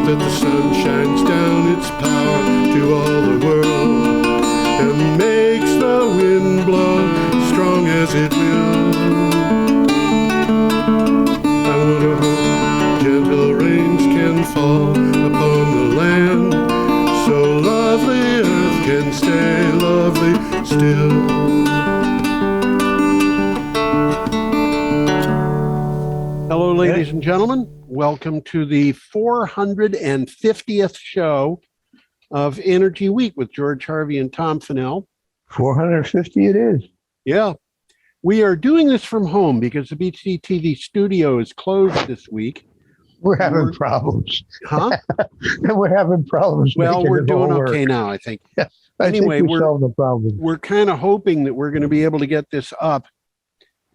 that the sun shines down its power to all the world and makes the wind blow strong as it will. I wonder how gentle rains can fall upon the land, so lovely earth can stay lovely still. Hello, ladies and gentlemen. Welcome to the 450th show of Energy Week with George Harvey and Tom Fennell. 450 it is. Yeah. We are doing this from home because the BCTV studio is closed this week. We're having problems. Huh? We're having problems. Well, we're doing okay now, I think. Yeah, anyway, we solved the problem. We're kind of hoping that we're going to be able to get this up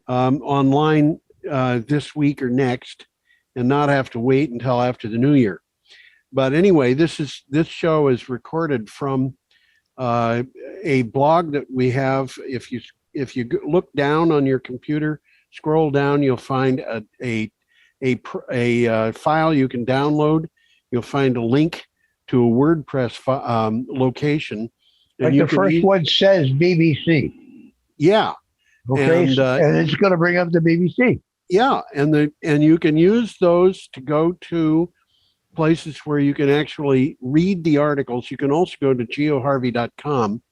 online this week or next and not have to wait until after the new year. But anyway, this show is recorded from a blog that we have. If you look down on your computer, scroll down, you'll find a file you can download. You'll find a link to a WordPress location. Like the first one says BBC. Yeah. Okay, and it's going to bring up the BBC. Yeah, and you can use those to go to places where you can actually read the articles. You can also go to geoharvey.com.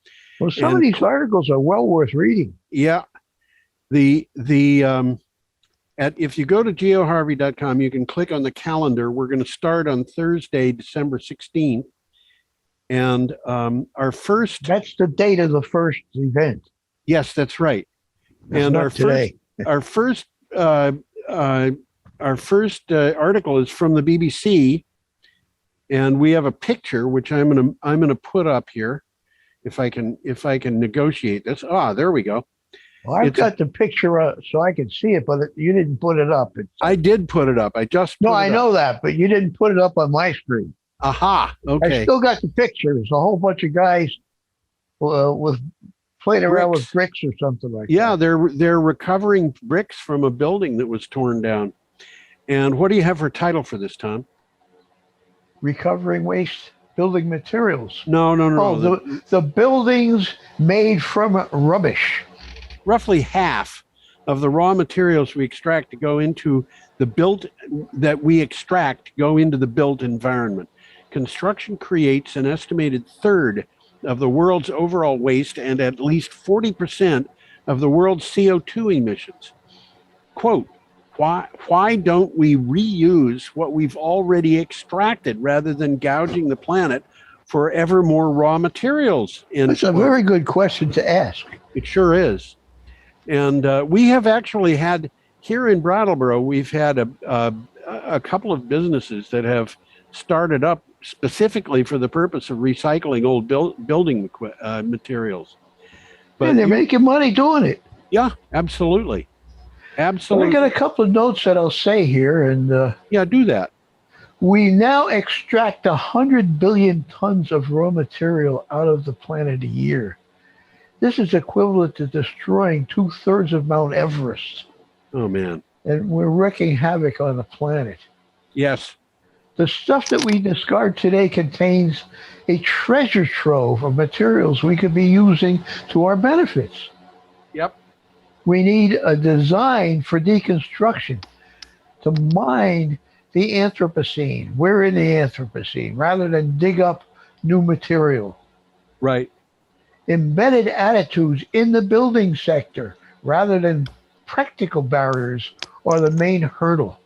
Well, some of these articles are well worth reading. Yeah. If you go to geoharvey.com, you can click on the calendar. We're going to start on Thursday, December 16th. And our first... That's the date of the first event. Yes, that's right. That's and our first article is from the BBC, and we have a picture which I'm gonna put up here if I can negotiate this. There we go. Well, I've got the picture so I can see it, but you didn't put it up. I did put it up. I know that, but you didn't put it up on my screen. Aha. Okay. I still got the picture. There's a whole bunch of guys with playing around with bricks or something like that. Yeah, they're recovering bricks from a building that was torn down. And what do you have for a title for this, Tom? Recovering waste building materials. No. Oh, the buildings made from rubbish. Roughly half of the raw materials we extract go into the built environment. Construction creates an estimated third of the world's overall waste and at least 40% of the world's CO2 emissions. Quote, why don't we reuse what we've already extracted rather than gouging the planet for ever more raw materials? That's a very good question to ask. It sure is. And we have actually had, here in Brattleboro, we've had a couple of businesses that have started up specifically for the purpose of recycling old building materials. But they're making money doing it. Yeah, absolutely. Absolutely. Well, I got a couple of notes that I'll say here. And yeah, do that. We now extract 100 billion tons of raw material out of the planet a year. This is equivalent to destroying 2/3 of Mount Everest. Oh, man. And we're wreaking havoc on the planet. Yes. The stuff that we discard today contains a treasure trove of materials we could be using to our benefits. Yep. We need a design for deconstruction to mine the Anthropocene. We're in the Anthropocene rather than dig up new material. Right. Embedded attitudes in the building sector rather than practical barriers are the main hurdle.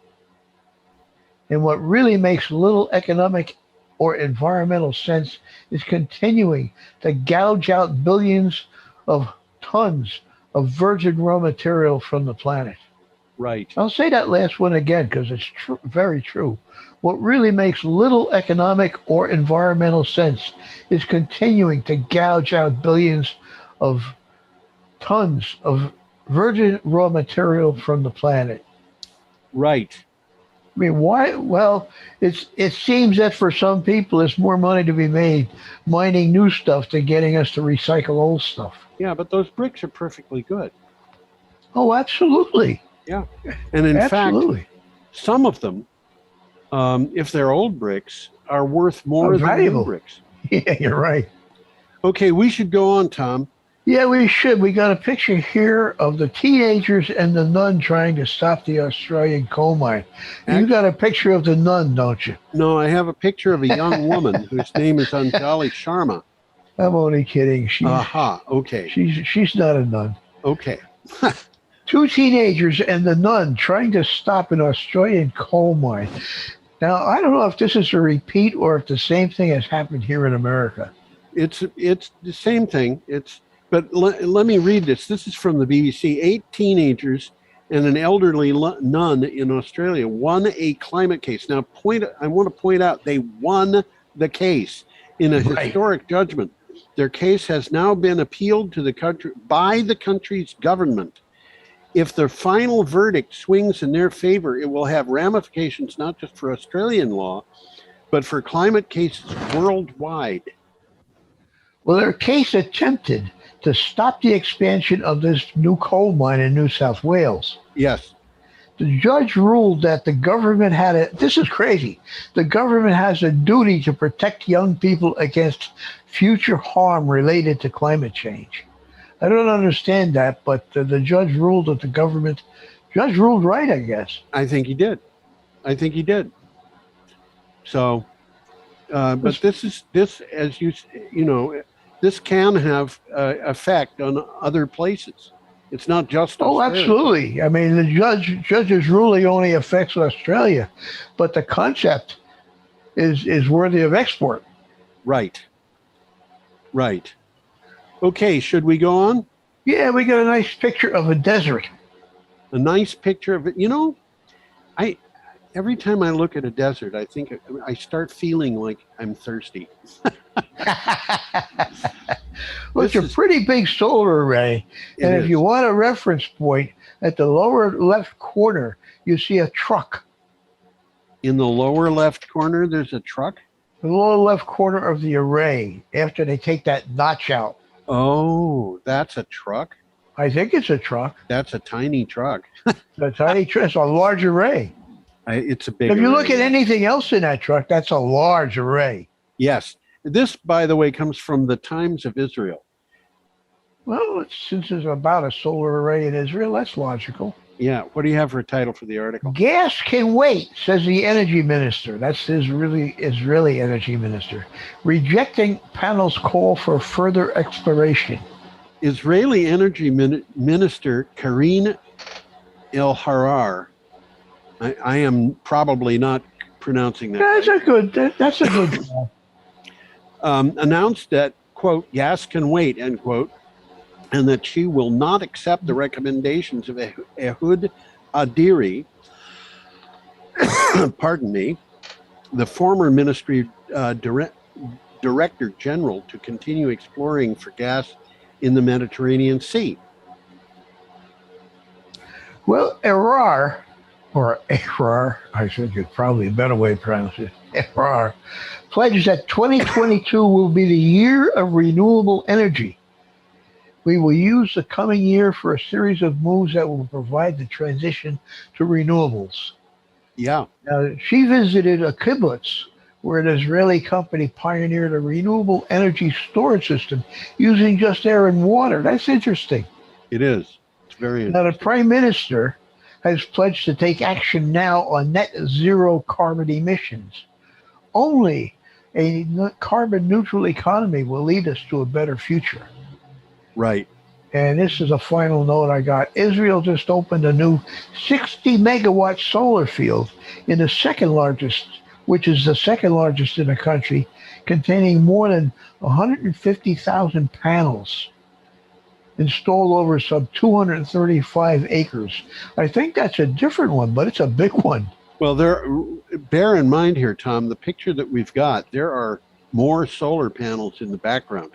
And what really makes little economic or environmental sense is continuing to gouge out billions of tons of virgin raw material from the planet. Right. I'll say that last one again because it's very true. What really makes little economic or environmental sense is continuing to gouge out billions of tons of virgin raw material from the planet. Right. I mean, why? Well, it seems that for some people, it's more money to be made mining new stuff than getting us to recycle old stuff. Yeah, but those bricks are perfectly good. Oh, absolutely. Yeah. And in fact, some of them if they're old bricks, are worth more than new valuable. bricks. Yeah, you're right. Okay, we should go on, Tom. Yeah, we should. We got a picture here of the teenagers and the nun trying to stop the Australian coal mine. You got a picture of the nun, don't you? No, I have a picture of a young woman whose name is Anjali Sharma. I'm only kidding. Okay. She's not a nun. Okay. Two teenagers and the nun trying to stop an Australian coal mine. Now, I don't know if this is a repeat or if the same thing has happened here in America. It's the same thing. But let me read this. This is from the BBC. 8 teenagers and an elderly nun in Australia won a climate case. Now, I want to point out they won the case in a historic judgment. Their case has now been appealed to the country by the country's government. If the final verdict swings in their favor, it will have ramifications not just for Australian law, but for climate cases worldwide. Well, their case attempted to stop the expansion of this new coal mine in New South Wales. Yes. The judge ruled that the government this is crazy, the government has a duty to protect young people against future harm related to climate change. I don't understand that, but the judge ruled that judge ruled right, I guess. I think he did. So, but this, as you know, this can have effect on other places. It's not just Australia. Oh, absolutely. I mean, the judge's ruling only affects Australia, but the concept is worthy of export. Right. Okay, should we go on? Yeah, we got a nice picture of a desert. A nice picture of it. You know, every time I look at a desert, I start feeling like I'm thirsty. Well, it's a pretty big solar array. And if you want a reference point, at the lower left corner, you see a truck. In the lower left corner, there's a truck? The lower left corner of the array, after they take that notch out. Oh, that's a truck? I think it's a truck. That's a tiny truck. It's a large array. It's a big If you array. look at anything else in that truck, that's a large array. Yes. This, by the way, comes from the Times of Israel. Well, since it's about a solar array in Israel, that's logical. Yeah. What do you have for a title for the article? Gas can wait, says the energy minister. That's his Israeli energy minister. Rejecting panel's call for further exploration. Israeli energy minister Karine El-Harar. I am probably not pronouncing that. That's a good call. Announced that, quote, gas can wait, end quote, and that she will not accept the recommendations of Ehud Adiri, pardon me, the former ministry director general, to continue exploring for gas in the Mediterranean Sea. Well, Erar, I think it's probably a better way to pronounce it, Erar, pledged that 2022 will be the year of renewable energy. We will use the coming year for a series of moves that will provide the transition to renewables. Yeah. Now, she visited a kibbutz where an Israeli company pioneered a renewable energy storage system using just air and water. That's interesting. It is. It's very interesting. Now, the Prime Minister has pledged to take action now on net zero carbon emissions. Only a carbon neutral economy will lead us to a better future. Right. And this is a final note I got. Israel just opened a new 60 megawatt solar field in the second largest, which is the second largest in the country, containing more than 150,000 panels installed over some 235 acres. I think that's a different one, but it's a big one. Well, bear in mind here, Tom, the picture that we've got, there are more solar panels in the background.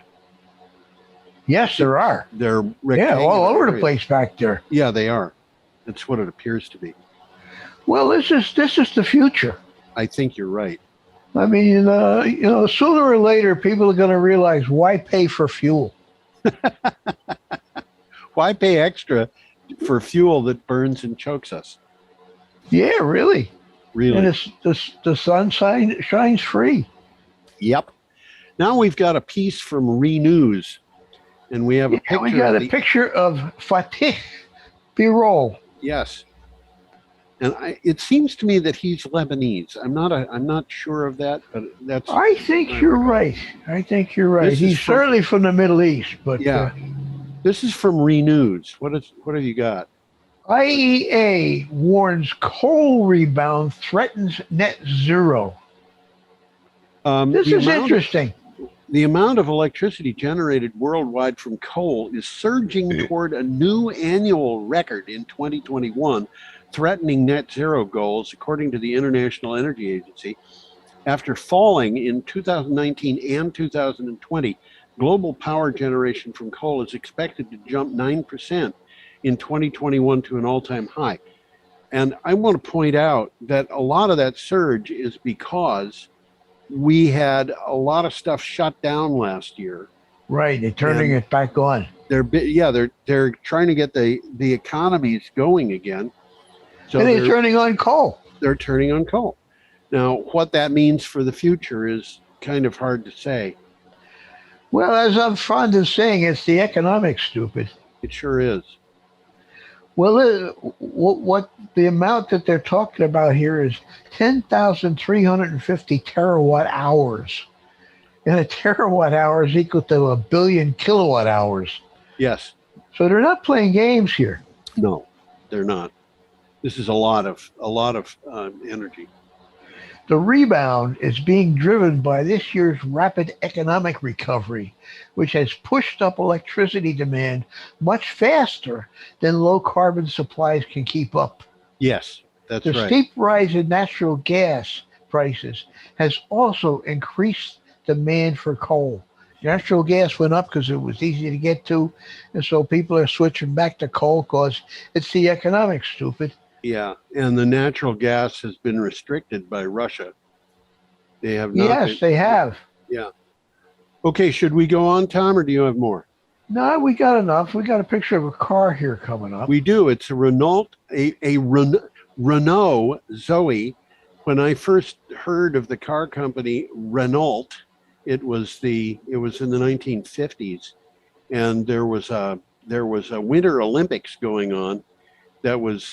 Yes, there are. They're all over the place back there. Yeah, they are. That's what it appears to be. Well, this is the future. I think you're right. I mean, sooner or later, people are going to realize why pay for fuel. Why pay extra for fuel that burns and chokes us? Yeah, really. And Really? the sun shines free. Yep. Now we've got a piece from Renews, and we have a Yeah, we picture got of a picture of Fatih Birol. yes. And it seems to me that he's Lebanese. I'm not sure of that, but that's I think you're right. I think you're right. This is He's certainly from the Middle East, but yeah. This is from Renews. What have you got? IEA warns coal rebound threatens net zero. This is interesting. The amount of electricity generated worldwide from coal is surging toward a new annual record in 2021, threatening net zero goals, according to the International Energy Agency. After falling in 2019 and 2020, global power generation from coal is expected to jump 9% in 2021 to an all-time high. And I want to point out that a lot of that surge is because we had a lot of stuff shut down last year. Right, they're turning it back on. They're trying to get the economies going again. So they're turning on coal. They're turning on coal. Now, what that means for the future is kind of hard to say. Well, as I'm fond of saying, it's the economics, stupid. It sure is. Well, what the amount that they're talking about here is 10,350 terawatt hours. And a terawatt hour is equal to 1 billion kilowatt hours. Yes. So they're not playing games here. No, they're not. This is a lot of energy. The rebound is being driven by this year's rapid economic recovery, which has pushed up electricity demand much faster than low carbon supplies can keep up. Yes, that's right. The steep rise in natural gas prices has also increased demand for coal. Natural gas went up because it was easy to get to, and so people are switching back to coal because it's the economics, stupid. Yeah, and the natural gas has been restricted by Russia. They have not. Yes, they have. Yeah. Okay, should we go on, Tom, or do you have more? No, we got enough. We got a picture of a car here coming up. We do. It's a Renault Zoe. When I first heard of the car company Renault, it was in the 1950s, and there was a Winter Olympics going on. That was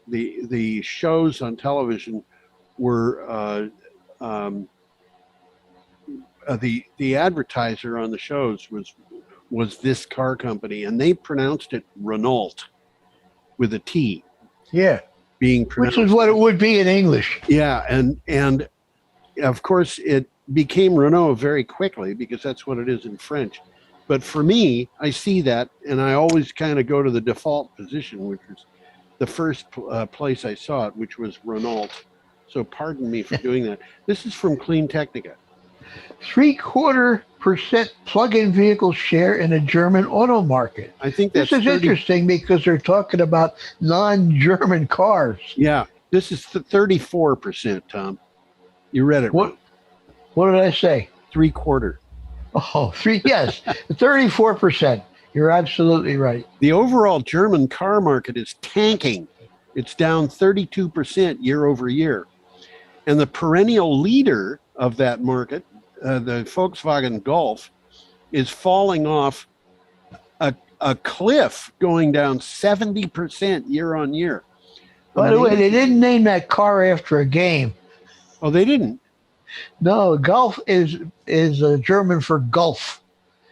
the shows on television were the advertiser on the shows was this car company, and they pronounced it Renault with a T. Yeah, being pronounced, which is what it would be in English. Yeah, and of course it became Renault very quickly because that's what it is in French. But for me, I see that, and I always kind of go to the default position, which was the first place I saw it, which was Renault. So pardon me for doing that. This is from Clean Technica. 0.75% plug-in vehicle share in a German auto market. I think that's this is interesting because they're talking about non-German cars. Yeah, this is 34%, Tom. You read it. What did I say? 3/4. Oh, yes, 34%. You're absolutely right. The overall German car market is tanking. It's down 32% year over year. And the perennial leader of that market, the Volkswagen Golf, is falling off a cliff, going down 70% year on year. By the way, they didn't name that car after a game. Oh, they didn't? No, Golf is German for Gulf.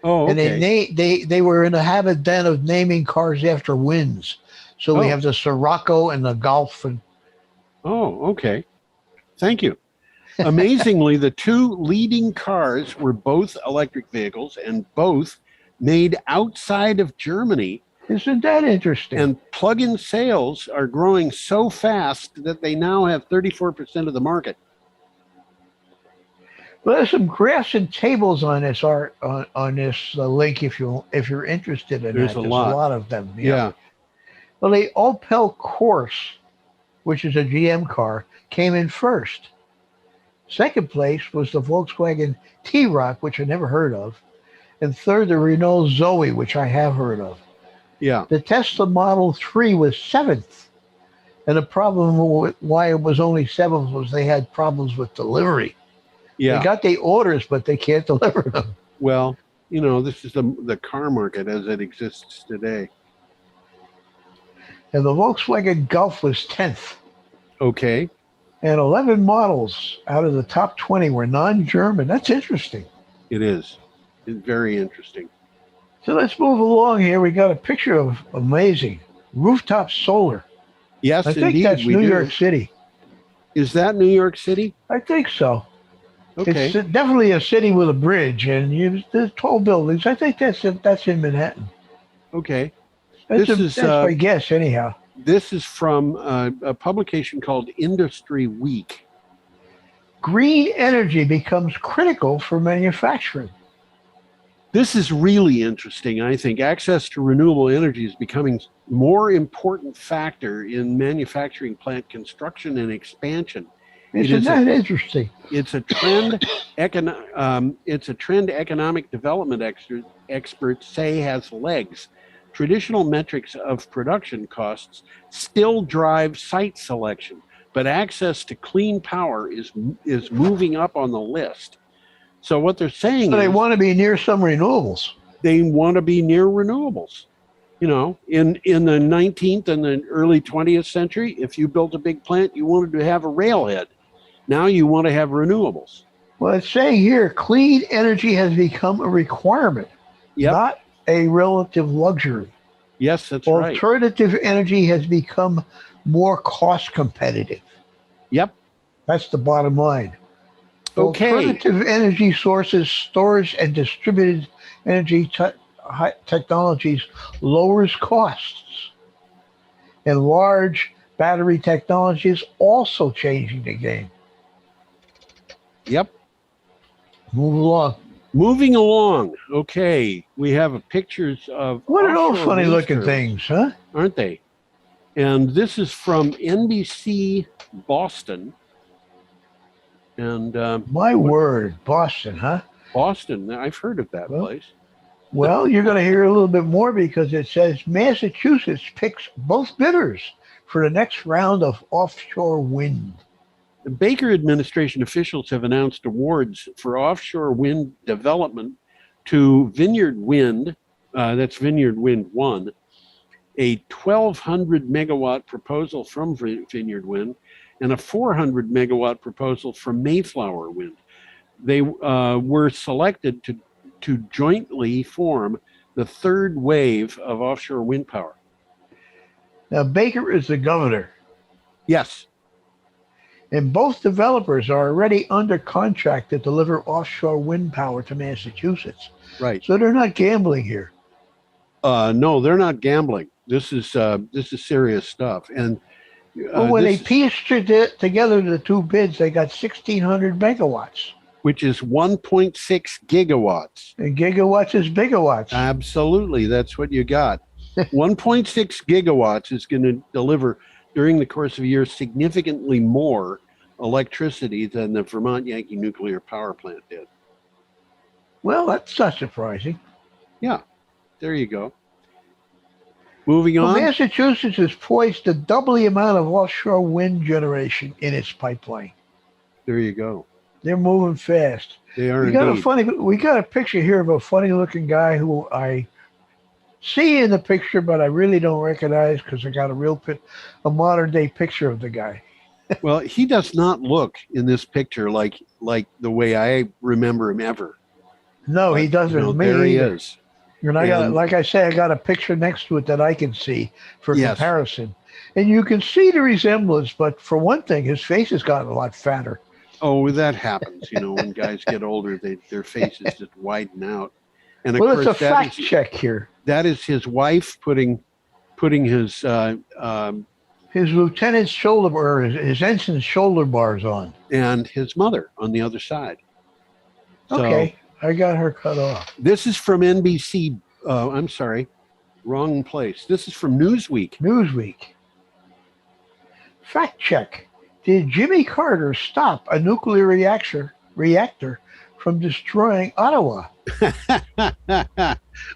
Oh, okay. And they were in the habit then of naming cars after wins. So we have the Sirocco and the Golf. Oh, okay. Thank you. Amazingly, the two leading cars were both electric vehicles and both made outside of Germany. Isn't that interesting? And plug-in sales are growing so fast that they now have 34% of the market. Well, there's some graphs and tables on this on this link if you're interested in There's that. a lot of them. Yeah. Well, the Opel Corse, which is a GM car, came in first. Second place was the Volkswagen T-Roc, which I never heard of. And third, the Renault Zoe, which I have heard of. Yeah. The Tesla Model 3 was seventh. And the problem with why it was only 7 was they had problems with delivery. Yeah. They got the orders, but they can't deliver them. Well, this is the car market as it exists today. And the Volkswagen Golf was 10th. Okay. And 11 models out of the top 20 were non-German. That's interesting. It is. It's very interesting. So let's move along here. We got a picture of amazing rooftop solar. Yes, I think indeed, that's New York City. Is that New York City? I think so. Okay. It's definitely a city with a bridge, and there's tall buildings. I think that's in Manhattan. Okay. That's my guess, anyhow. This is from a publication called Industry Week. Green energy becomes critical for manufacturing. This is really interesting, I think. Access to renewable energy is becoming more important factor in manufacturing plant construction and expansion. Isn't that interesting? It's a trend. It's a trend economic development experts say has legs. Traditional metrics of production costs still drive site selection, but access to clean power is moving up on the list. So what they're saying is they want to be near some renewables. They want to be near renewables. In the 19th and the early 20th century, if you built a big plant, you wanted to have a railhead. Now you want to have renewables. Well, it's saying here, clean energy has become a requirement, not a relative luxury. Yes, that's right. Alternative energy has become more cost competitive. Yep. That's the bottom line. Okay. Alternative energy sources, storage, and distributed energy technologies lowers costs. And large battery technology is also changing the game. Yep. Moving along. Okay. We have pictures of what are those funny looking things, huh? Aren't they? And this is from NBC Boston. And my word, Boston, huh? Boston. I've heard of that place. Well, you're going to hear a little bit more because it says Massachusetts picks both bidders for the next round of offshore wind. The Baker administration officials have announced awards for offshore wind development to Vineyard Wind, that's Vineyard Wind 1, a 1,200 megawatt proposal from Vineyard Wind, and a 400 megawatt proposal from Mayflower Wind. They were selected to jointly form the third wave of offshore wind power. Now, Baker is the governor. Yes. And both developers are already under contract to deliver offshore wind power to Massachusetts. Right. So they're not gambling here. No, they're not gambling. This is serious stuff. And when they pieced together the two bids, they got 1,600 megawatts. Which is 1.6 gigawatts. And gigawatts is bigawatts. Absolutely. That's what you got. 1.6 gigawatts is going to deliver, during the course of a year, significantly more electricity than the Vermont Yankee nuclear power plant did. Well, that's not surprising. Yeah. There you go. Moving on. Massachusetts is poised to double the amount of offshore wind generation in its pipeline. There you go. They're moving fast. They are indeed. We got a picture here of a funny-looking guy who I see in the picture, but I really don't recognize because I got a modern-day picture of the guy. Well, he does not look in this picture like the way I remember him ever. No, he doesn't. There he is. And I got, like I say, I got a picture next to it that I can see for comparison. And you can see the resemblance, but for one thing, his face has gotten a lot fatter. Oh, that happens. When guys get older, their faces just widen out. And of well, course, it's a fact check here. That is his wife putting his lieutenant's shoulder bar, his ensign's shoulder bars on, and his mother on the other side. Okay. I got her cut off. This is from NBC. I'm sorry, wrong place. This is from Newsweek. Fact check. Did Jimmy Carter stop a nuclear reactor from destroying Ottawa?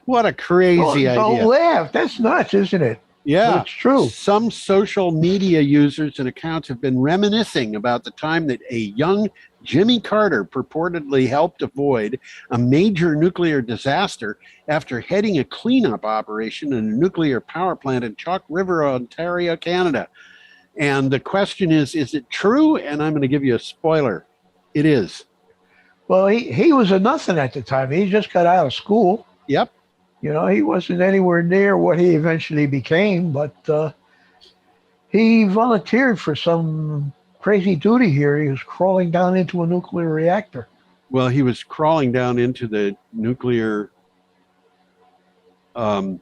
What a crazy idea. Don't laugh. That's nuts, isn't it? Yeah, it's true. some social media users and accounts have been reminiscing about the time that a young Jimmy Carter purportedly helped avoid a major nuclear disaster after heading a cleanup operation in a nuclear power plant in Chalk River, Ontario, Canada. And the question is it true? And I'm going to give you a spoiler. It is. Well, he was a nothing at the time. He just got out of school. Yep. You know, he wasn't anywhere near what he eventually became, but he volunteered for some crazy duty here. He was crawling down into a nuclear reactor. Well, he was crawling down into the nuclear. The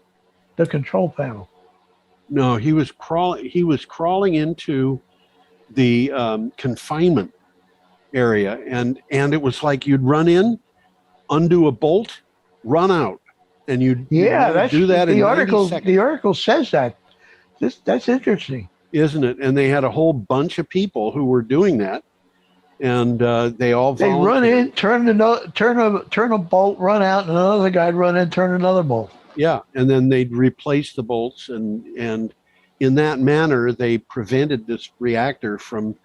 control panel. No, he was crawling into the confinement area, and it was like you'd run in, undo a bolt, run out, and you'd That's do that in 90 seconds. The article says that. That's interesting, isn't it? And they had a whole bunch of people who were doing that, and they all volunteered. run in, turn a bolt, run out, and another guy'd run in, turn another bolt. Yeah, and then they'd replace the bolts, and in that manner they prevented this reactor from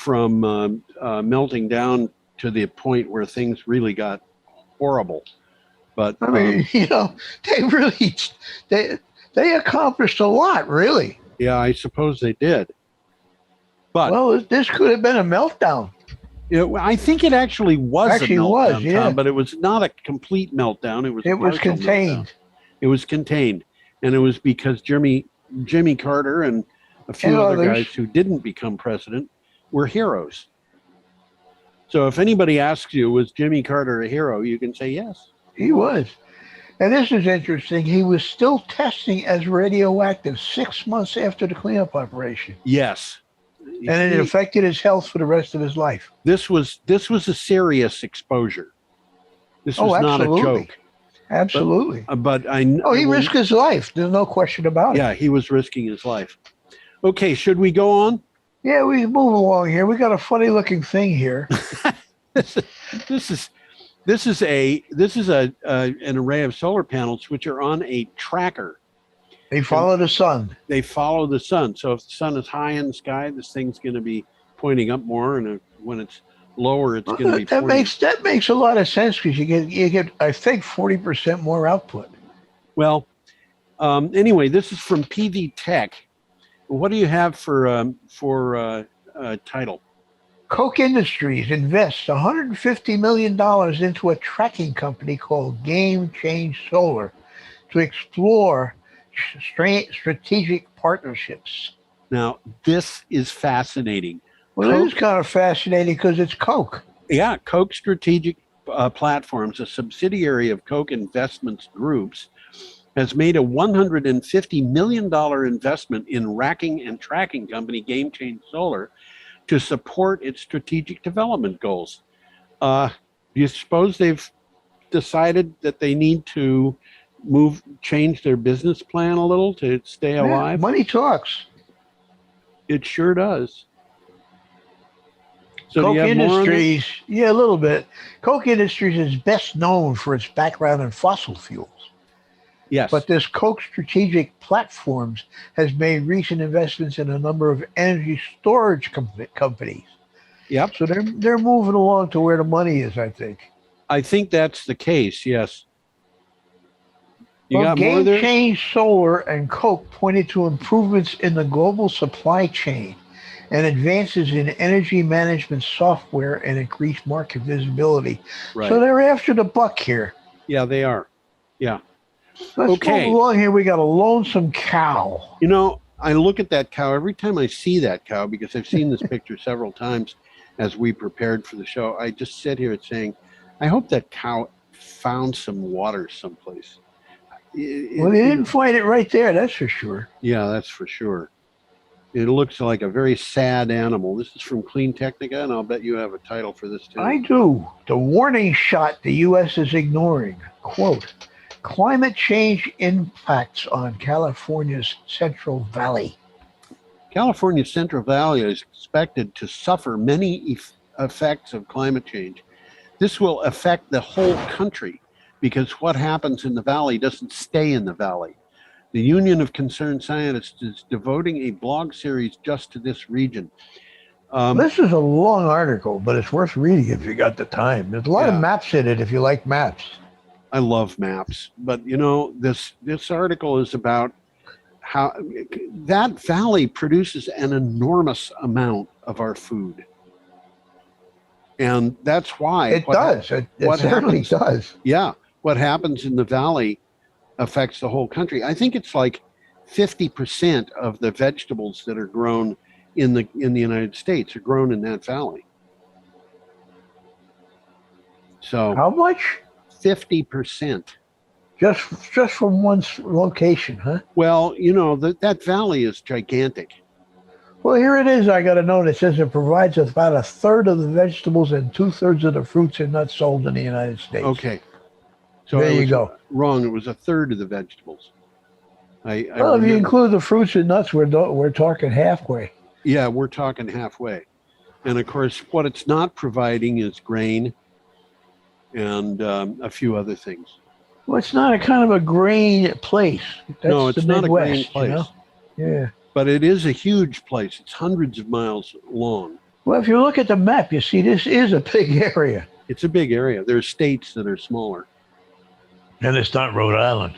melting down to the point where things really got horrible. But I mean, they accomplished a lot, really. Yeah, I suppose they did. But well, this could have been a meltdown. I think it actually was a meltdown, yeah. Tom, but it was not a complete meltdown. It was contained. Meltdown. It was contained, and it was because Jimmy Carter and a few other guys who didn't become president were heroes. So if anybody asks you, was Jimmy Carter a hero, you can say yes. He was. And this is interesting. He was still testing as radioactive 6 months after the cleanup operation. Yes. And it affected his health for the rest of his life. This was a serious exposure. This was not a joke. Absolutely. But I know. He risked his life. There's no question about it. Yeah, he was risking his life. Okay, should we go on? Yeah, we move along here. We got a funny looking thing here. This is an array of solar panels which are on a tracker. They follow the sun. They follow the sun. So if the sun is high in the sky, this thing's going to be pointing up more, and when it's lower, it's going to be that makes a lot of sense, because you get I think 40% more output. Well, anyway, this is from PV Tech. What do you have for title? Koch Industries invests $150 million into a tracking company called Game Change Solar to explore strategic partnerships. Now, this is fascinating. Well, it is kind of fascinating because it's Koch. Yeah, Koch Strategic Platforms, a subsidiary of Koch Investments Groups, has made a $150 million investment in racking and tracking company Game Change Solar to support its strategic development goals. Do you suppose they've decided that they need to change their business plan a little to stay alive? Money talks. It sure does. So Koch Industries, a little bit. Koch Industries is best known for its background in fossil fuels. Yes. But this Koch Strategic Platforms has made recent investments in a number of energy storage companies. Yep. So they're moving along to where the money is, I think. I think that's the case, yes. You got more Game there? Change Solar and Koch pointed to improvements in the global supply chain and advances in energy management software and increased market visibility. Right. So they're after the buck here. Yeah, they are. Yeah. Let's move along here. We got a lonesome cow. You know, I look at that cow every time I see that cow, because I've seen this picture several times as we prepared for the show. I just sit here saying, I hope that cow found some water someplace. Well, they didn't find it right there, that's for sure. Yeah, that's for sure. It looks like a very sad animal. This is from Clean Technica, and I'll bet you have a title for this too. I do. The warning shot the U.S. is ignoring. Quote, climate change impacts on California's Central Valley. California's Central Valley is expected to suffer many effects of climate change. This will affect the whole country, because what happens in the valley doesn't stay in the valley. The Union of Concerned Scientists is devoting a blog series just to this region. This is a long article, but it's worth reading if you got the time. There's a lot of maps in it if you like maps. I love maps, but you know, this article is about how that valley produces an enormous amount of our food. And that's why it does. It certainly does. Yeah. What happens in the valley affects the whole country. I think it's like 50% of the vegetables that are grown in the United States are grown in that valley. So how much? 50%. Just from one location, huh? Well, you know, that valley is gigantic. Well, here it is. I got a note. It says it provides about 1/3 of the vegetables and 2/3 of the fruits and nuts sold in the United States. Okay. So there you go. Wrong. It was 1/3 of the vegetables. Well, if you include the fruits and nuts, we're talking halfway. Yeah, we're talking halfway. And of course, what it's not providing is grain and a few other things. Well, it's not a kind of a grain place. No, it's not a grain place. You know? Yeah. But it is a huge place. It's hundreds of miles long. Well, if you look at the map, you see this is a big area. It's a big area. There are states that are smaller. And it's not Rhode Island.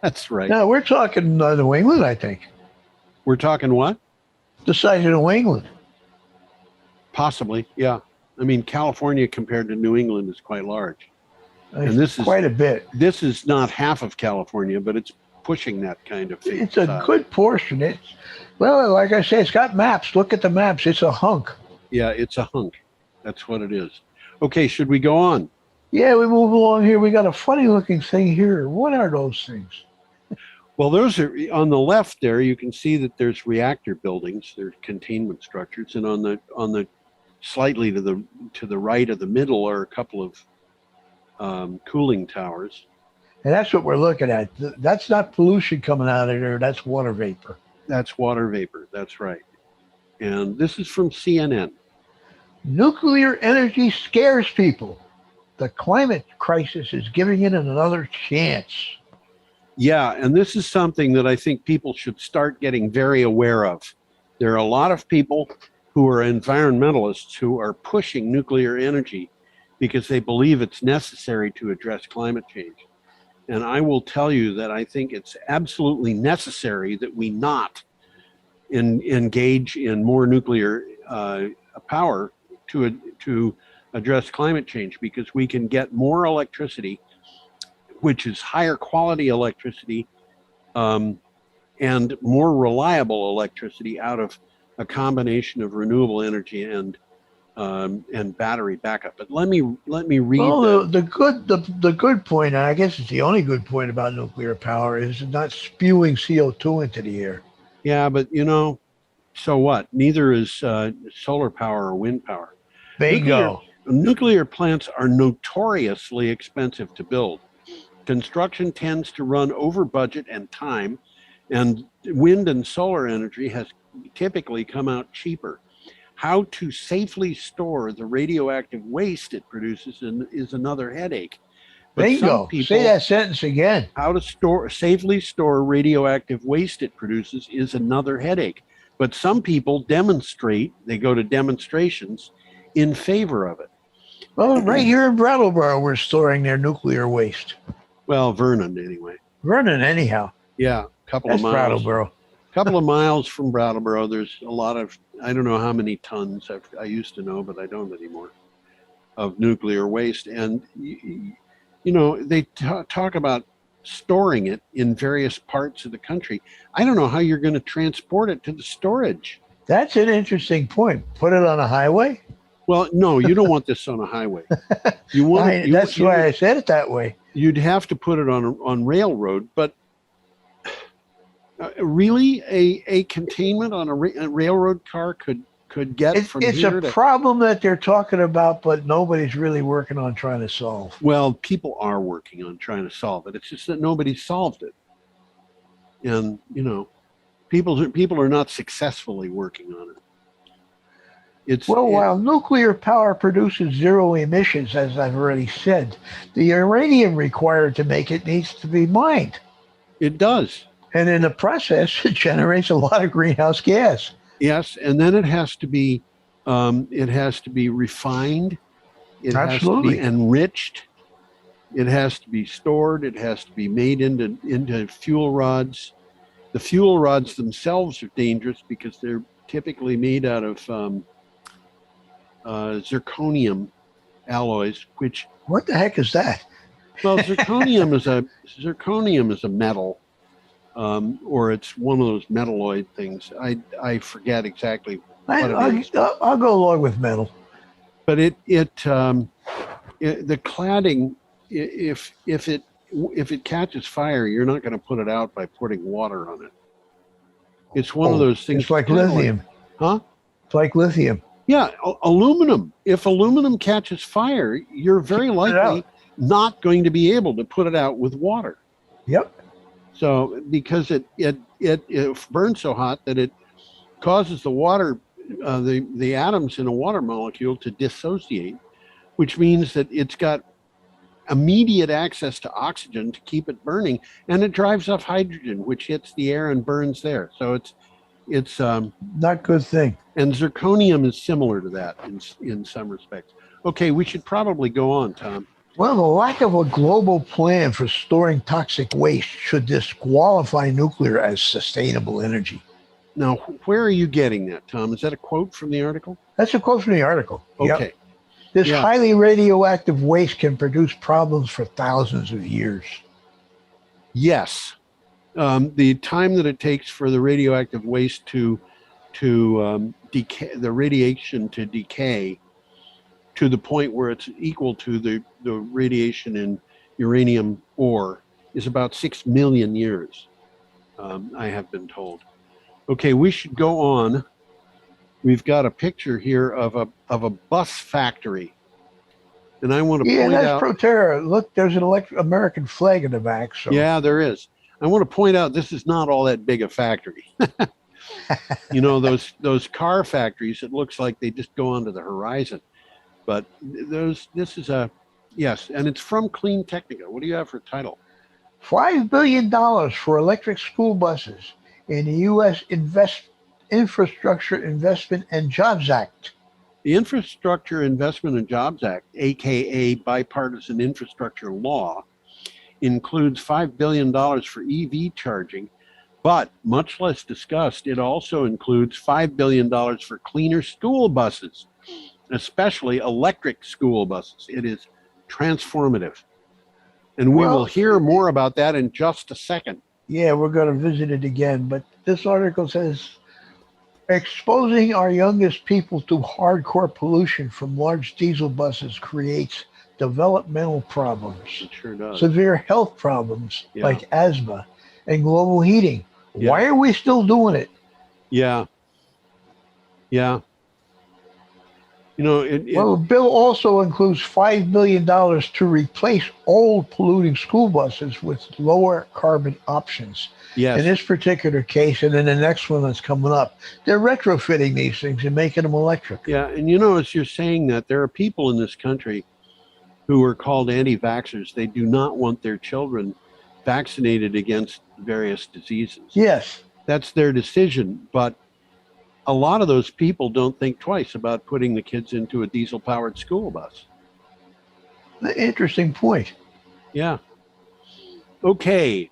That's right. No, we're talking New England, I think. We're talking what? The size of New England. Possibly, yeah. I mean, California compared to New England is quite large. And this is quite a bit. This is not half of California, but it's pushing that kind of thing. It's a good portion. Well, like I say, it's got maps. Look at the maps. It's a hunk. Yeah, it's a hunk. That's what it is. Okay, should we go on? Yeah, we move along here. We got a funny looking thing here. What are those things? Well, those are on the left there. You can see that there's reactor buildings. There's containment structures, and on the slightly to the right of the middle are a couple of cooling towers. And that's what we're looking at. That's not pollution coming out of there. That's water vapor. That's water vapor. That's right. And this is from CNN. Nuclear energy scares people. The climate crisis is giving it another chance. Yeah, and this is something that I think people should start getting very aware of. There are a lot of people who are environmentalists who are pushing nuclear energy because they believe it's necessary to address climate change. And I will tell you that I think it's absolutely necessary that we not engage in more nuclear power to address climate change, because we can get more electricity, which is higher quality electricity and more reliable electricity out of a combination of renewable energy and battery backup. But let me read. Well, the good point, and I guess it's the only good point about nuclear power, is not spewing CO2 into the air. Yeah, but you know, so what? Neither is solar power or wind power. Bingo. Nuclear plants are notoriously expensive to build. Construction tends to run over budget and time, and wind and solar energy has typically come out cheaper. How to safely store the radioactive waste it produces is another headache. But bingo. Say that sentence again. How to safely store radioactive waste it produces is another headache. But some people demonstrate, they go to demonstrations in favor of it. Well, right here in Brattleboro, we're storing their nuclear waste. Well, Vernon, anyway. Vernon, anyhow. Yeah, a couple That's of miles. Brattleboro. Couple of miles from Brattleboro, there's a lot of, I don't know how many tons, I used to know, but I don't anymore, of nuclear waste. And, you know, they talk about storing it in various parts of the country. I don't know how you're going to transport it to the storage. That's an interesting point. Put it on a highway? Well, no, you don't want this on a highway. You want that's why I said it that way. You'd have to put it on railroad, but really a containment on a railroad car could get from here to... It's a problem that they're talking about, but nobody's really working on trying to solve. Well, people are working on trying to solve it. It's just that nobody's solved it. And, you know, people are not successfully working on it. While nuclear power produces zero emissions, as I've already said, the uranium required to make it needs to be mined. It does. And in the process, it generates a lot of greenhouse gas. Yes, and then it has to be refined. It has to be enriched. It has to be stored. It has to be made into fuel rods. The fuel rods themselves are dangerous because they're typically made out of zirconium alloys. Which, what the heck is that? Well, zirconium is a metal, or it's one of those metalloid things. I forget exactly what it is. I'll go along with metal. But the cladding, if it catches fire, you're not going to put it out by putting water on it. It's one of those things. It's like lithium. Huh? It's like lithium. Yeah, aluminum. If aluminum catches fire, you're very likely not going to be able to put it out with water. Yep. So because it burns so hot that it causes the water, the atoms in a water molecule to dissociate, which means that it's got immediate access to oxygen to keep it burning, and it drives off hydrogen, which hits the air and burns there. So it's not good thing. And zirconium is similar to that in some respects. Okay, we should probably go on, Tom. Well, the lack of a global plan for storing toxic waste should disqualify nuclear as sustainable energy. Now, where are you getting that, Tom? Is that a quote from the article? That's a quote from the article. Okay. Yep. This highly radioactive waste can produce problems for thousands of years. Yes. The time that it takes for the radioactive waste to decay, the radiation to decay to the point where it's equal to the radiation in uranium ore is about 6 million years, I have been told. Okay, we should go on. We've got a picture here of a bus factory, and I want to point out. Yeah, that's Proterra. Look, there's an American flag in the back. So. Yeah, there is. I want to point out this is not all that big a factory. You know, those car factories, it looks like they just go onto the horizon. But this is yes, and it's from Clean Technica. What do you have for title? $5 billion for electric school buses in the U.S. Infrastructure Investment and Jobs Act. The Infrastructure Investment and Jobs Act, aka Bipartisan Infrastructure Law, includes $5 billion for EV charging, but much less discussed, it also includes $5 billion for cleaner school buses, especially electric school buses. It is transformative. And we will hear more about that in just a second. Yeah, we're going to visit it again. But this article says, exposing our youngest people to hardcore pollution from large diesel buses creates developmental problems. It sure does. Severe health problems like asthma and global heating. Yeah. Why are we still doing it? Yeah. Yeah. You know, well, the bill also includes $5 billion to replace old polluting school buses with lower carbon options. Yes. In this particular case, and in the next one that's coming up, they're retrofitting these things and making them electric. Yeah, and you know, as you're saying that, there are people in this country who are called anti-vaxxers. They do not want their children vaccinated against various diseases. Yes. That's their decision, but a lot of those people don't think twice about putting the kids into a diesel-powered school bus. Interesting point. Yeah. Okay,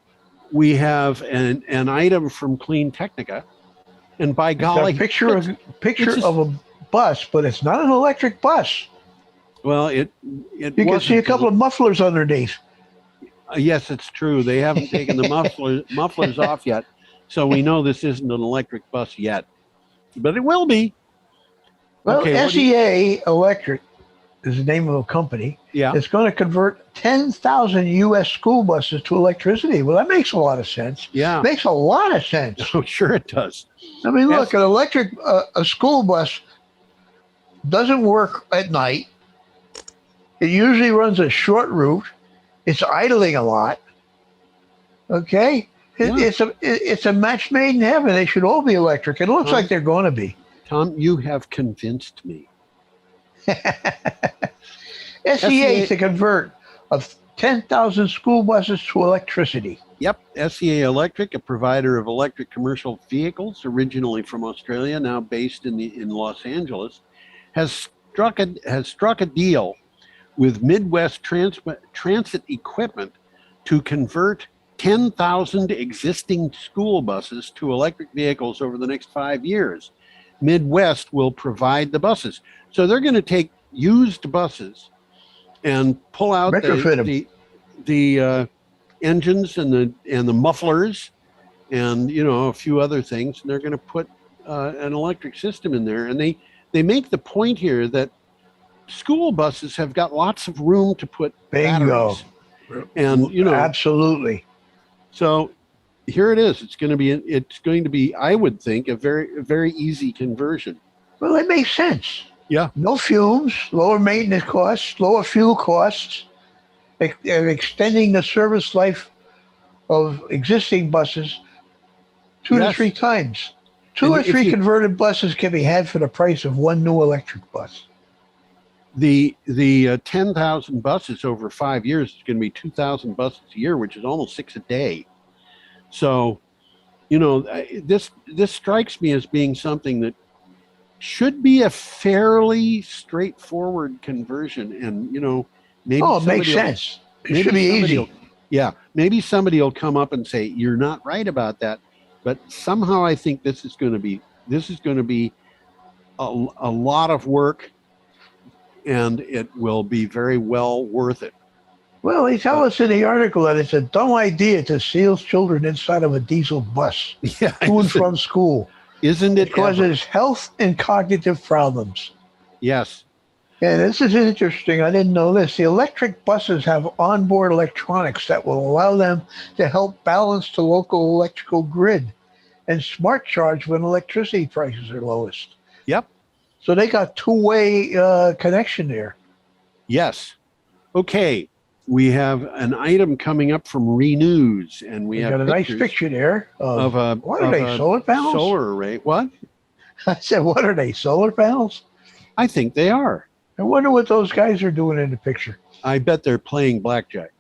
we have an item from Clean Technica, and by golly, a picture of a bus, but it's not an electric bus. Well, you can see a couple of mufflers underneath. Yes, it's true. They haven't taken the mufflers off yet, so we know this isn't an electric bus yet. But it will be. Well, okay, SEA Electric is the name of the company. Yeah. It's going to convert 10,000 U.S. school buses to electricity. Well, that makes a lot of sense. Yeah. It makes a lot of sense. Oh, sure it does. I mean, look, an electric a school bus doesn't work at night. It usually runs a short route. It's idling a lot. Okay? It's a match made in heaven. They should all be electric. It looks like they're going to be. Tom, you have convinced me. SEA to convert of 10,000 school buses to electricity. Yep, SEA Electric, a provider of electric commercial vehicles, originally from Australia, now based in Los Angeles, has struck a deal with Midwest Transit Equipment to convert 10,000 existing school buses to electric vehicles over the next 5 years. Midwest will provide the buses. So they're going to take used buses and pull out the engines and the mufflers and a few other things, and they're going to put an electric system in there. And they make the point here that school buses have got lots of room to put batteries. And absolutely. So here it is. It's going to be, I would think, a very easy conversion. Well, it makes sense. Yeah. No fumes, lower maintenance costs, lower fuel costs, extending the service life of existing buses 2 to 3 times. 2 or 3 converted buses can be had for the price of one new electric bus. The 10,000 buses over 5 years is going to be 2,000 buses a year, which is almost 6 a day. So, this strikes me as being something that should be a fairly straightforward conversion, and maybe it makes sense. It should be easy. Maybe somebody will come up and say you're not right about that, but somehow I think this is going to be a lot of work, and it will be very well worth it. Well, they tell us in the article that it's a dumb idea to seal children inside of a diesel bus to and from school. Isn't it? It causes health and cognitive problems. Yes. And this is interesting. I didn't know this. The electric buses have onboard electronics that will allow them to help balance the local electrical grid and smart charge when electricity prices are lowest. Yep. So they got two-way connection there. Yes. Okay. We have an item coming up from Renews, and we have got a nice picture there of what are they, solar panels? Solar array. What? I said, what are they, solar panels? I think they are. I wonder what those guys are doing in the picture. I bet they're playing blackjack.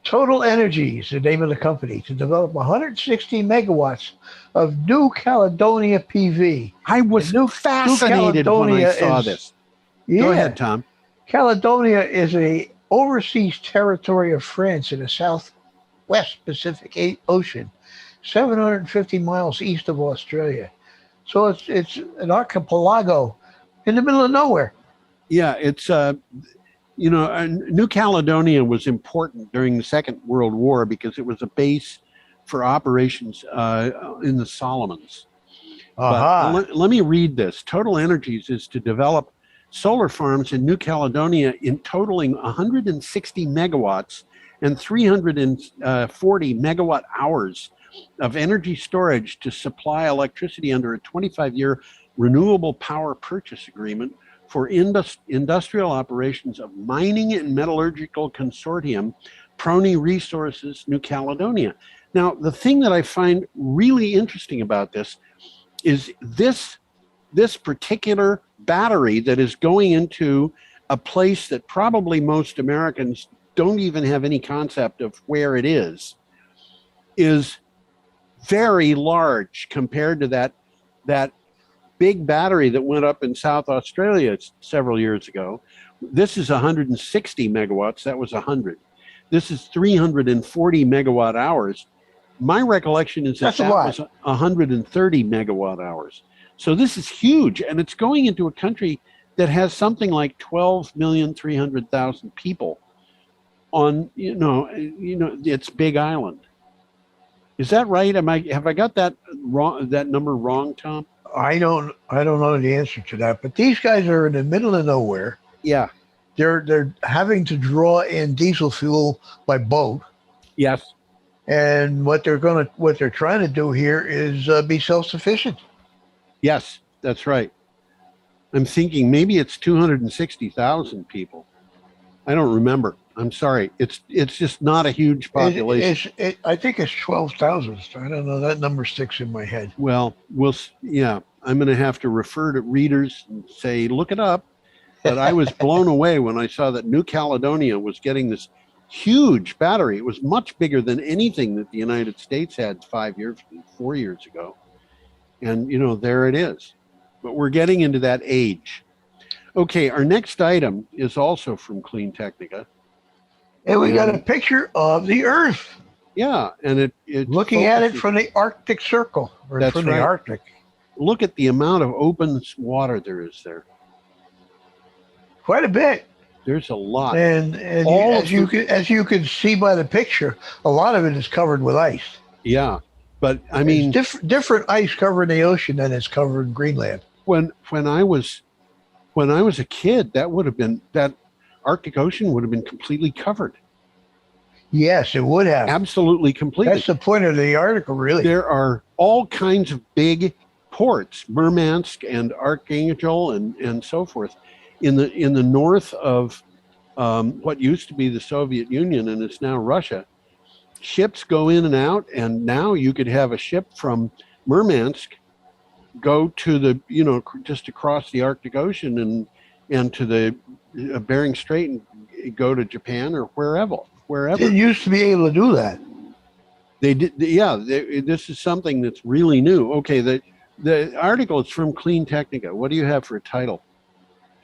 Total Energy is the name of the company to develop 160 megawatts of New Caledonia PV. I was fascinated when I saw this. Yeah. Go ahead, Tom. Caledonia is a overseas territory of France in the southwest Pacific Ocean, 750 miles east of Australia. So it's an archipelago in the middle of nowhere. Yeah, it's New Caledonia was important during the Second World War because it was a base for operations in the Solomons. But let me read this. Total Energies is to develop solar farms in New Caledonia in totaling 160 megawatts and 340 megawatt hours of energy storage to supply electricity under a 25-year renewable power purchase agreement for industrial operations of Mining and Metallurgical Consortium, Prony Resources, New Caledonia. Now, the thing that I find really interesting about this is this particular battery that is going into a place that probably most Americans don't even have any concept of where it is very large compared to that big battery that went up in South Australia several years ago. This is 160 megawatts. That was 100. This is 340 megawatt hours. My recollection is that was 130 megawatt hours. So this is huge, and it's going into a country that has something like 12,300,000 people on, its big island. Is that right? Have I got that wrong? That number wrong, Tom? I don't know the answer to that, but these guys are in the middle of nowhere. Yeah. They're having to draw in diesel fuel by boat. Yes. And what they're trying to do here is be self-sufficient. Yes, that's right. I'm thinking maybe it's 260,000 people. I don't remember. I'm sorry. It's just not a huge population. I think it's 12,000. I don't know. That number sticks in my head. Well, I'm going to have to refer to readers and say, look it up. But I was blown away when I saw that New Caledonia was getting this huge battery. It was much bigger than anything that the United States had 4 years ago. And, you know, there it is. But we're getting into that age. Okay, our next item is also from Clean Technica. And we got a picture of the Earth. Yeah, and it looking at it from the Arctic Circle, or That's from the right. Arctic. Look at the amount of open water there is there. Quite a bit. There's a lot. And as you can see by the picture, a lot of it is covered with ice. Yeah, but I mean, different ice covering the ocean than is covering Greenland. When I was a kid, that Arctic Ocean would have been completely covered. Yes, it would have. Absolutely completely. That's the point of the article, really. There are all kinds of big ports, Murmansk and Archangel and so forth, in the north of what used to be the Soviet Union and it's now Russia. Ships go in and out, and now you could have a ship from Murmansk go to the, you know, just across the Arctic Ocean and to the Bering Strait and go to Japan or wherever. It used to be able to do that. They did, yeah. This is something that's really new. Okay, the article is from Clean Technica. What do you have for a title?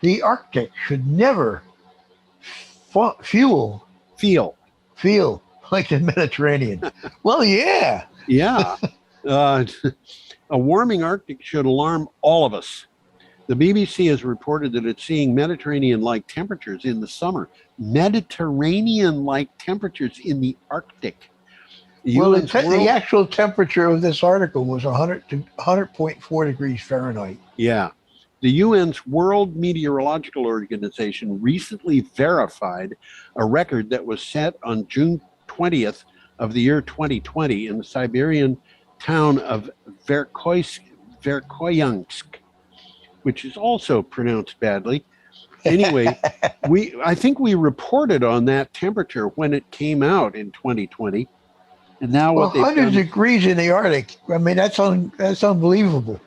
The Arctic should never feel like the Mediterranean. Well, yeah. Yeah. A warming Arctic should alarm all of us. The BBC has reported that it's seeing Mediterranean-like temperatures in the summer. Mediterranean-like temperatures in the Arctic. Well, the actual temperature of this article was 100.4 degrees Fahrenheit. Yeah. The UN's World Meteorological Organization recently verified a record that was set on June 20th of the year 2020 in the Siberian town of Verkhoyansk, which is also pronounced badly. Anyway, I think we reported on that temperature when it came out in 2020. And now what they've 100 degrees in the Arctic. I mean, that's unbelievable.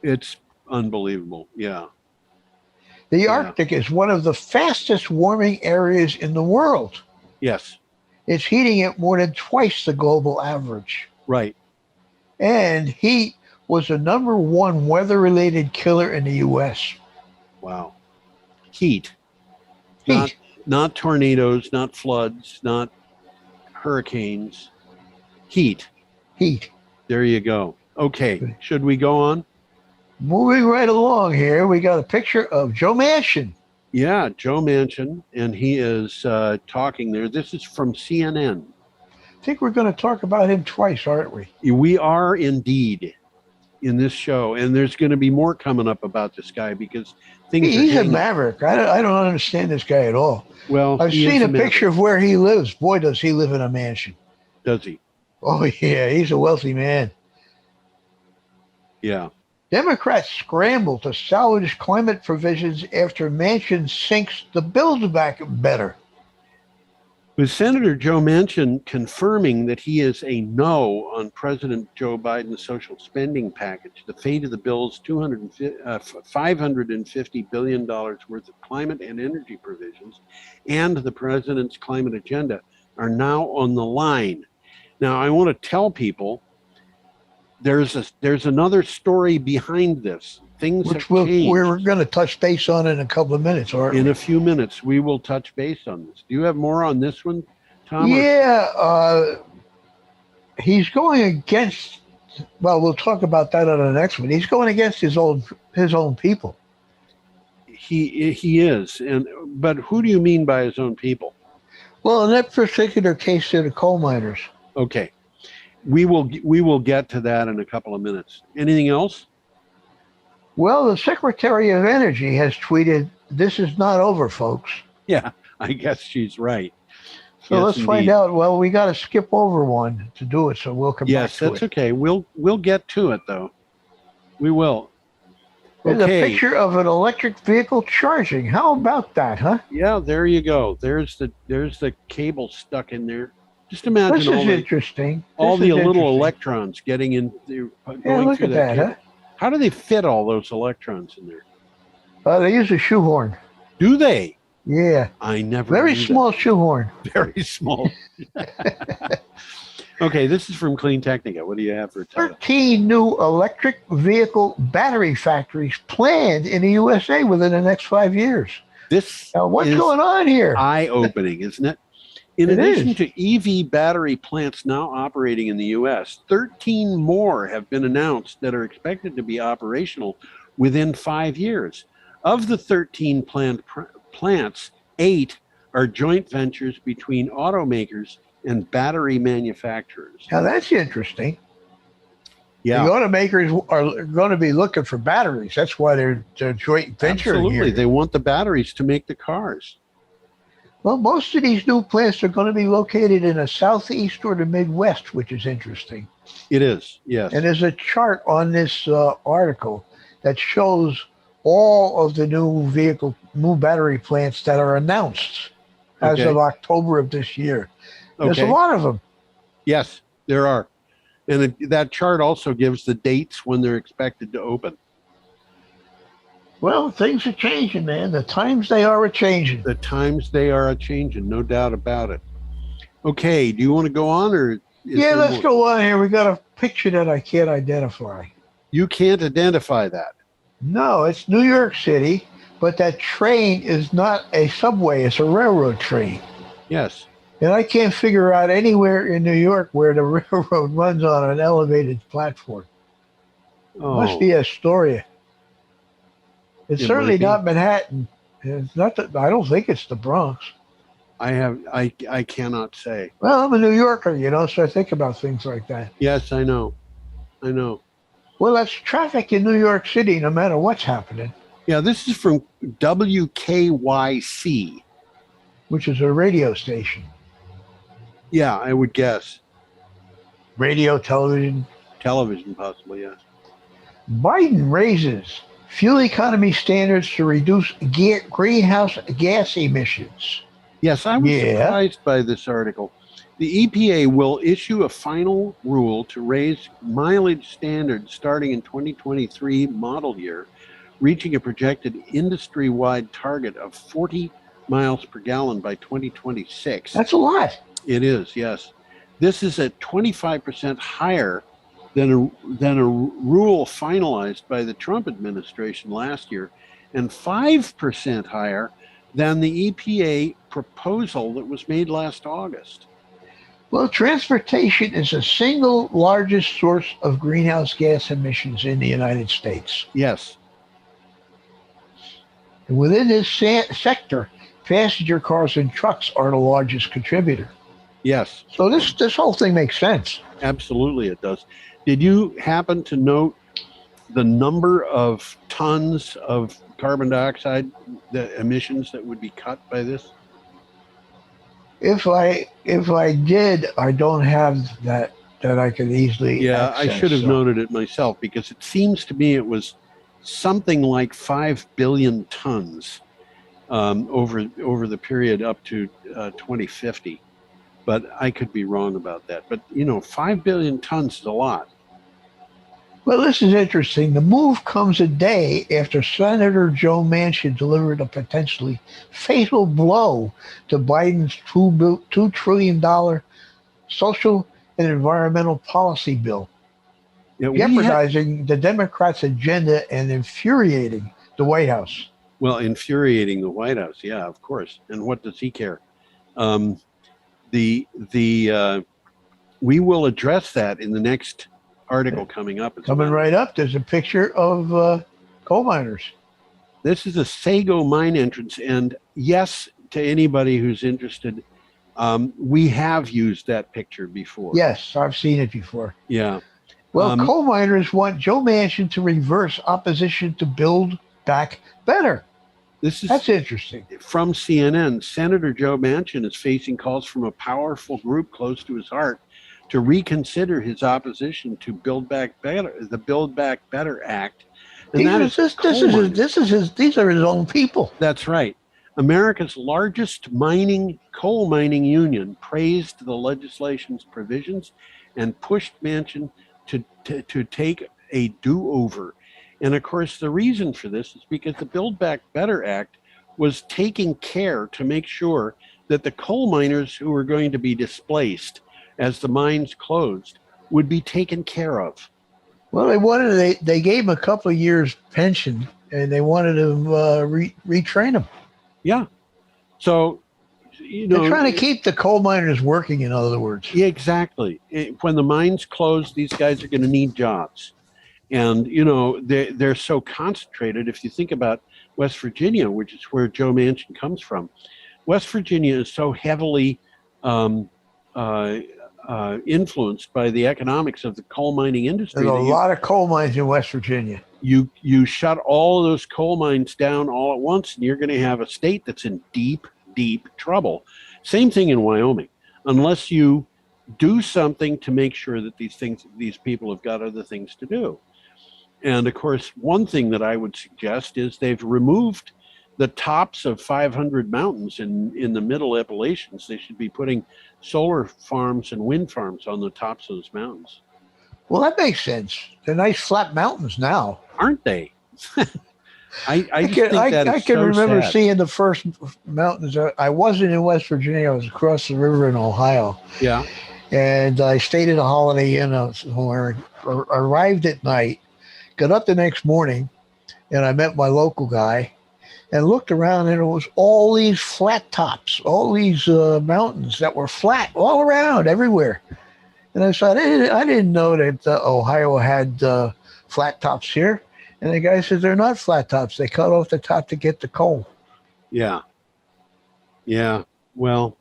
It's unbelievable, yeah. The Arctic is one of the fastest warming areas in the world. Yes. It's heating at more than twice the global average. Right. And heat was the #1 weather-related killer in the U.S. Wow. Heat. Not tornadoes, not floods, not hurricanes. Heat. There you go. Okay, should we go on? Moving right along here, we got a picture of Joe Manchin. Yeah, Joe Manchin, and he is talking there. This is from CNN. I think we're going to talk about him twice, aren't we? We are indeed in this show, and there's going to be more coming up about this guy because he's a maverick. I don't understand this guy at all. Well, I've seen a picture of where he lives. Boy, does he live in a mansion. Does he? Oh, yeah, he's a wealthy man. Yeah. Democrats scramble to salvage climate provisions after Manchin sinks the Build Back Better. With Senator Joe Manchin confirming that he is a no on President Joe Biden's social spending package, the fate of the bill's $550 billion worth of climate and energy provisions and the president's climate agenda are now on the line. Now, I want to tell people there's another story behind this. Things which we're going to touch base on in a couple of minutes, aren't we? In a few minutes, we will touch base on this. Do you have more on this one, Tom? Yeah, he's going against. Well, we'll talk about that on the next one. He's going against his own people. He is, but who do you mean by his own people? Well, in that particular case, they're the coal miners. Okay, we will get to that in a couple of minutes. Anything else? Well, the Secretary of Energy has tweeted, "This is not over, folks." Yeah, I guess she's right. So let's find out. Well, we got to skip over one to do it, so we'll come back to it. Yes, that's okay. We'll get to it, though. We will. There's a picture of an electric vehicle charging. How about that, huh? Yeah, there you go. There's the cable stuck in there. Just imagine interesting. All the little electrons getting in. Yeah, look at that, huh? How do they fit all those electrons in there? They use a shoehorn. Do they? Yeah. I never Very knew small shoehorn. that. Very small. Okay, this is from Clean Technica. What do you have for a title? 13 new electric vehicle battery factories planned in the USA within the next 5 years. This Now, what's is going on here? eye-opening, isn't it? In It addition is. to EV battery plants now operating in the U.S., 13 more have been announced that are expected to be operational within 5 years. Of the 13 planned plants, 8 are joint ventures between automakers and battery manufacturers. Now, that's interesting. Yeah, The automakers are going to be looking for batteries. That's why they're joint venturing absolutely. here. They want the batteries to make the cars. Well, most of these new plants are going to be located in the southeast or the Midwest, which is interesting. It is, yes. And there's a chart on this article that shows all of the new battery plants that are announced as Okay. of October of this year. There's a Okay. lot of them. Yes, there are. And that chart also gives the dates when they're expected to open. Well, things are changing, man. The times they are changing. The times they are a changing, no doubt about it. Okay, do you want to go on, or Yeah, let's go on here. We got a picture that I can't identify. You can't identify that. No, it's New York City, but that train is not a subway. It's a railroad train. Yes. And I can't figure out anywhere in New York where the railroad runs on an elevated platform. Oh, Must be Astoria. It's It certainly might be. not Manhattan. It's not. I don't think it's the Bronx. I cannot say. Well, I'm a New Yorker, so I think about things like that. Yes, I know. I know. Well, that's traffic in New York City, no matter what's happening, Yeah, this is from WKYC. which is a radio station. Yeah, I would guess. Radio, television. Television, possibly, yes. Biden raises fuel economy standards to reduce greenhouse gas emissions. Yes, I was Yeah. surprised by this article. The EPA will issue a final rule to raise mileage standards starting in 2023 model year, reaching a projected industry-wide target of 40 miles per gallon by 2026. That's a lot. It is, yes. This is at 25% higher than a rule finalized by the Trump administration last year, and 5% higher than the EPA proposal that was made last August. Well, transportation is the single largest source of greenhouse gas emissions in the United States. Yes. And within this sector, passenger cars and trucks are the largest contributor. Yes, So this whole thing makes sense. absolutely it does. Did you happen to note the number of tons of carbon dioxide, the emissions that would be cut by this? If I did, I don't have that I could easily. Yeah, I access, should have so. noted it myself, because it seems to me it was something like 5 billion tons over the period up to 2050. But I could be wrong about that. But 5 billion tons is a lot. Well, this is interesting. The move comes a day after Senator Joe Manchin delivered a potentially fatal blow to Biden's $2 trillion social and environmental policy bill, Yeah, jeopardizing the Democrats' agenda and infuriating the White House. Well, infuriating the White House, yeah, of course. And what does he care? We will address that in the next article coming up. Coming right up, there's a picture of coal miners. This is a Sago mine entrance, and yes, to anybody who's interested, we have used that picture before. Yes, I've seen it before. Yeah. Well, coal miners want Joe Manchin to reverse opposition to Build Back Better. That's interesting. From CNN. Senator Joe Manchin is facing calls from a powerful group close to his heart to reconsider his opposition to Build Back Better, the Build Back Better Act. And These are his own people. That's right. America's largest coal mining union praised the legislation's provisions and pushed Manchin to take a do-over And of course, the reason for this is because the Build Back Better Act was taking care to make sure that the coal miners who were going to be displaced as the mines closed would be taken care of. Well, they gave him a couple of years pension, and they wanted to retrain him. Yeah. So, they're trying to keep the coal miners working, in other words. Yeah, exactly. When the mines close, these guys are going to need jobs. And, they're so concentrated. If you think about West Virginia, which is where Joe Manchin comes from, West Virginia is so heavily influenced by the economics of the coal mining industry. There's a lot of coal mines in West Virginia. You shut all of those coal mines down all at once, and you're going to have a state that's in deep trouble. Same thing in Wyoming. Unless you do something to make sure that these people have got other things to do. And of course, one thing that I would suggest is they've removed the tops of 500 mountains in the middle Appalachians. They should be putting solar farms and wind farms on the tops of those mountains. Well, that makes sense. They're nice flat mountains now, aren't they? I can remember sad. seeing the first mountains. I wasn't in West Virginia. I was across the river in Ohio. Yeah. And I stayed at a Holiday Inn somewhere, arrived at night, got up the next morning, and I met my local guy and looked around, and it was all these flat tops, all these mountains that were flat all around, everywhere. And I said, I didn't know that Ohio had flat tops here. And the guy says, they're not flat tops. They cut off the top to get the coal. Yeah. Yeah. Well,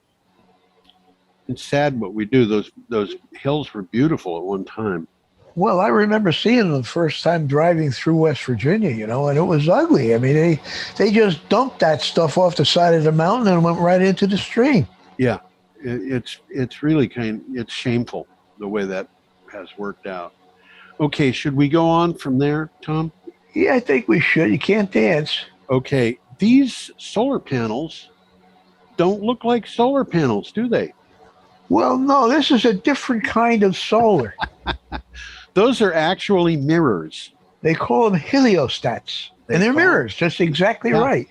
it's sad what we do. Those hills were beautiful at one time. Well, I remember seeing them the first time driving through West Virginia, and it was ugly. I mean, they just dumped that stuff off the side of the mountain and went right into the stream. Yeah. It's really it's shameful the way that has worked out. Okay, should we go on from there, Tom? Yeah, I think we should. You can't dance. Okay, these solar panels don't look like solar panels, do they? Well, no, this is a different kind of solar. Those are actually mirrors. They call them heliostats. And they're mirrors, just exactly right.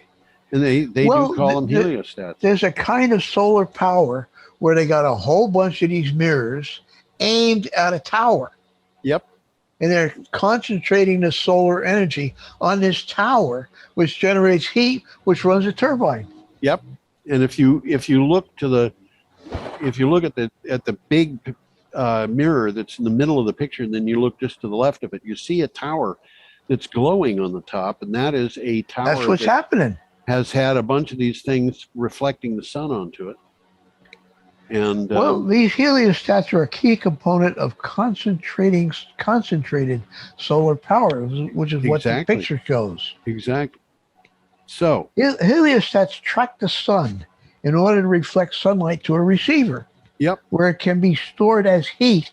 And they do call them heliostats. There's a kind of solar power where they got a whole bunch of these mirrors aimed at a tower. Yep. And they're concentrating the solar energy on this tower, which generates heat, which runs a turbine. Yep. And if you look at the big mirror that's in the middle of the picture, and then you look just to the left of it, you see a tower that's glowing on the top, and that is a tower. That's what's happening. Has had a bunch of these things reflecting the sun onto it. And well, these heliostats are a key component of concentrated solar power, which is what the picture shows. Exactly. So heliostats track the sun in order to reflect sunlight to a receiver. Yep. Where it can be stored as heat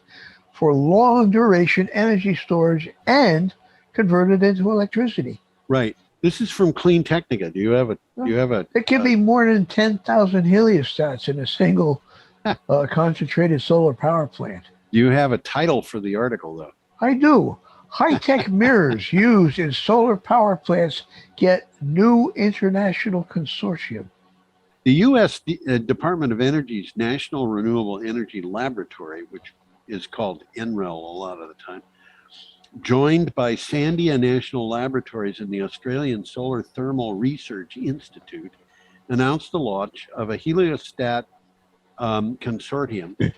for long duration energy storage and converted into electricity. Right. This is from Clean Technica. Do you have a? There can be more than 10,000 heliostats in a single concentrated solar power plant. Do you have a title for the article, though? I do. High-tech mirrors used in solar power plants get new international consortium. The U.S. Department of Energy's National Renewable Energy Laboratory, which is called NREL a lot of the time, joined by Sandia National Laboratories and the Australian Solar Thermal Research Institute, announced the launch of a Heliostat consortium,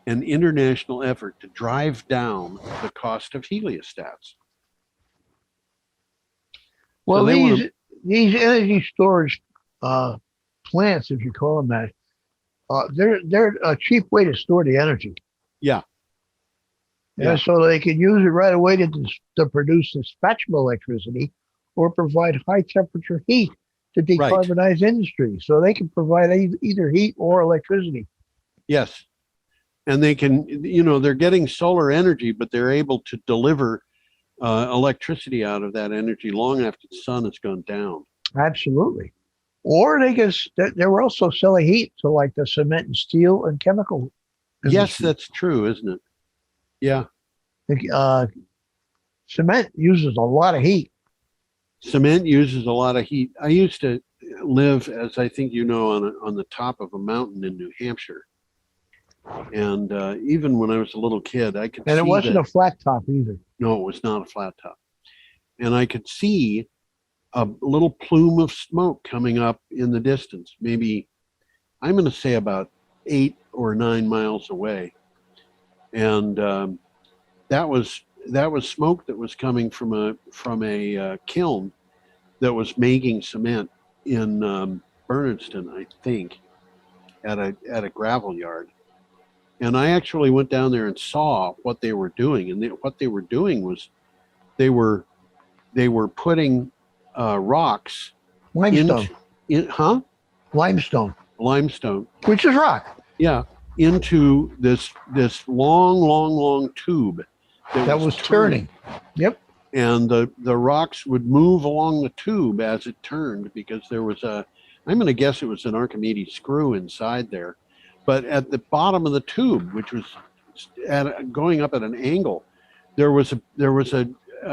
an international effort to drive down the cost of heliostats. Well, so these energy storage plants, if you call them that, they're a cheap way to store the energy. Yeah. Yeah, so they can use it right away to produce dispatchable electricity or provide high temperature heat to decarbonize industry. So they can provide either heat or electricity. Yes. And they can, they're getting solar energy, but they're able to deliver electricity out of that energy long after the sun has gone down. Absolutely. Or they were also selling heat to like the cement and steel and chemical industry. Yes, that's true, isn't it? Yeah. Cement uses a lot of heat. Cement uses a lot of heat. I used to live, as I think you know, on the top of a mountain in New Hampshire. And even when I was a little kid, I could And see it wasn't that, a flat top either. no, it was not a flat top. And I could see a little plume of smoke coming up in the distance, maybe, I'm going to say about 8 or 9 miles away. And that was smoke that was coming from a kiln that was making cement in Bernardston, I think, at a gravel yard. And I actually went down there and saw what they were doing. And what they were doing was they were putting rocks Limestone. Limestone. Limestone. Which is rock. Yeah, into this long tube That was turning. Yep. And the rocks would move along the tube as it turned, because there was I'm going to guess it was an Archimedes screw inside there. But at the bottom of the tube, which was going up at an angle, there was a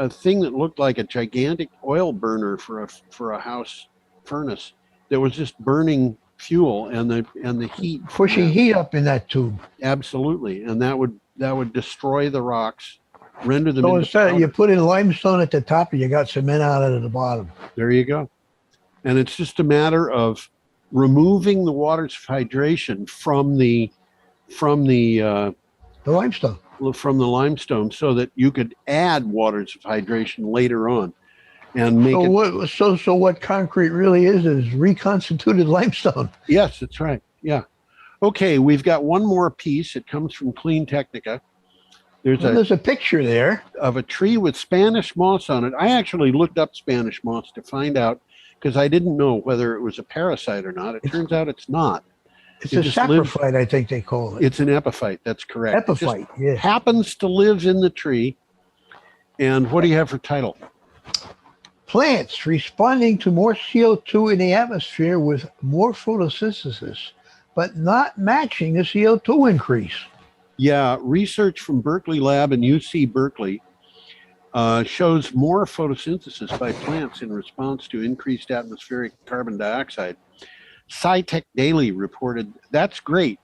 thing that looked like a gigantic oil burner for a house furnace that was just burning fuel, and the heat Pushing heat up in that tube. Absolutely, and that would destroy the rocks, render them. So instead, you put in limestone at the top, and you got cement out at the bottom. There you go. And it's just a matter of removing the waters of hydration from the limestone. From the limestone, so that you could add waters of hydration later on, and make it. So what concrete really is reconstituted limestone. Yes, that's right. Yeah. Okay, we've got one more piece. It comes from Clean Technica. There's a picture there of a tree with Spanish moss on it. I actually looked up Spanish moss to find out, because I didn't know whether it was a parasite or not. It turns out it's not. It's a saprophyte, I think they call it. It's an epiphyte. That's correct. Epiphyte, yeah. Happens to live in the tree. And what do you have for title? Plants responding to more CO2 in the atmosphere with more photosynthesis, but not matching the CO2 increase. Yeah, research from Berkeley Lab and UC Berkeley shows more photosynthesis by plants in response to increased atmospheric carbon dioxide. SciTech Daily reported that's great,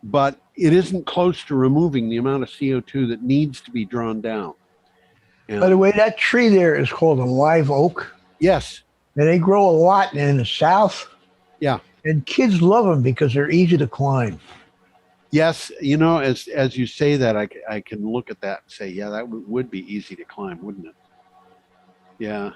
but it isn't close to removing the amount of CO2 that needs to be drawn down. And by the way, that tree there is called a live oak. Yes. And they grow a lot in the South. Yeah. And kids love them because they're easy to climb. Yes, you know, as you say that, I can look at that and say, yeah, that would be easy to climb, wouldn't it? Yeah.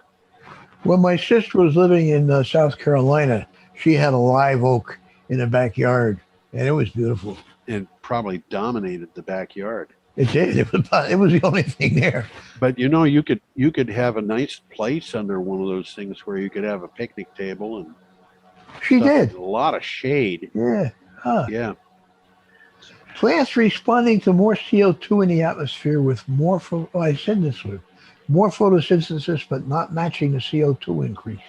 When my sister was living in South Carolina, she had a live oak in the backyard, and it was beautiful. And probably dominated the backyard. It did. It was the only thing there. But you know, you could have a nice place under one of those things where you could have a picnic table and. She did. A lot of shade. Yeah. Huh. Yeah. Plants responding to more CO2 in the atmosphere with more. I said this one. More photosynthesis, but not matching the CO2 increase.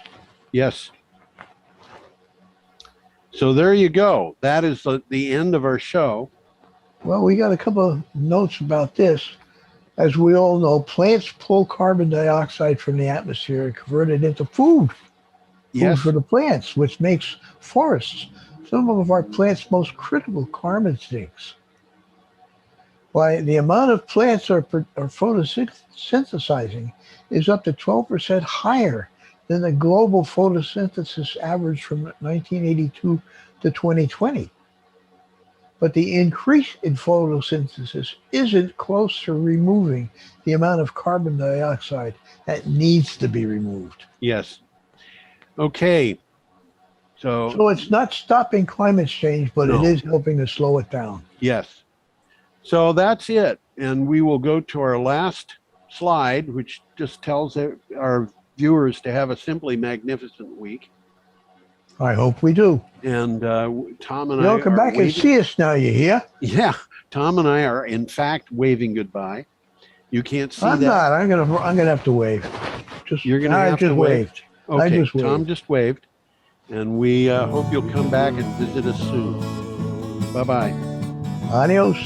Yes. So there you go. That is the end of our show. Well, we got a couple of notes about this. As we all know, plants pull carbon dioxide from the atmosphere and convert it into food. Yes. Food for the plants, which makes forests some of our plants' most critical carbon sinks. Why, the amount of plants are photosynthesizing is up to 12% higher than the global photosynthesis average from 1982 to 2020. But the increase in photosynthesis isn't close to removing the amount of carbon dioxide that needs to be removed. Yes. Okay. So it's not stopping climate change, but it is helping to slow it down. Yes. So that's it. And we will go to our last slide, which just tells our viewers to have a simply magnificent week. I hope we do. And Tom and I You'll come back and see us now, you hear? Yeah. Tom and I are, in fact, waving goodbye. You can't see that. I'm not. I'm gonna have to wave. You're going to have to wave. Waved. Okay. I just waved. Tom just waved. And we hope you'll come back and visit us soon. Bye-bye. Adios.